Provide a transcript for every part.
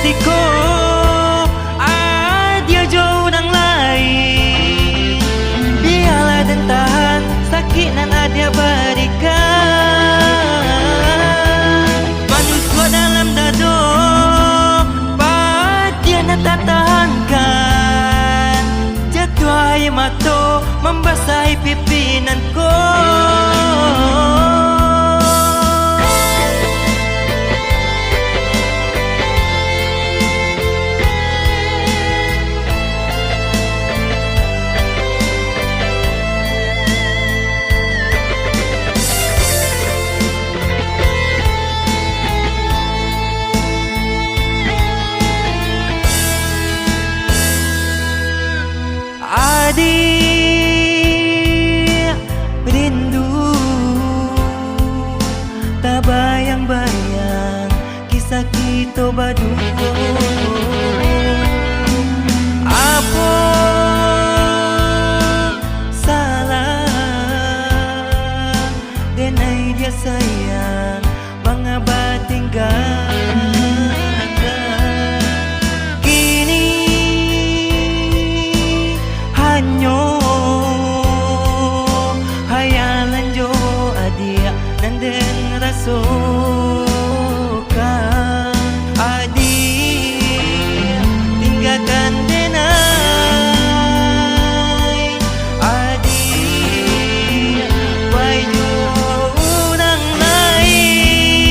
hatiku, dia jauh nang lain. Biarlah dan tahan sakit nan ada berikan. Manusia dalam dado, dia nak tak tahankan. Jatuh air mata membasahi pipinanku. Adik rindu, tak bayang-bayang kisah kita berdua. Apa salah denai dia sayang mengapa tinggal. Hayalan jo adia nanden rasukan. Adia tinggalkan denai. Adia wajo nang lain.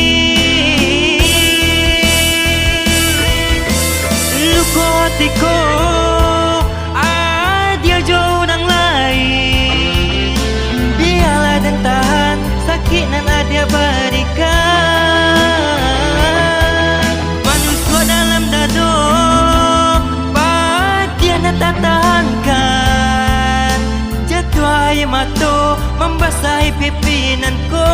Luka hatiku, dia jauh nang lain. Biarlah dan tahan sakit nan ada berikan. Manusia dalam dado, dia nak tak tahankan. Jatuh air mata membasahi pipinanku.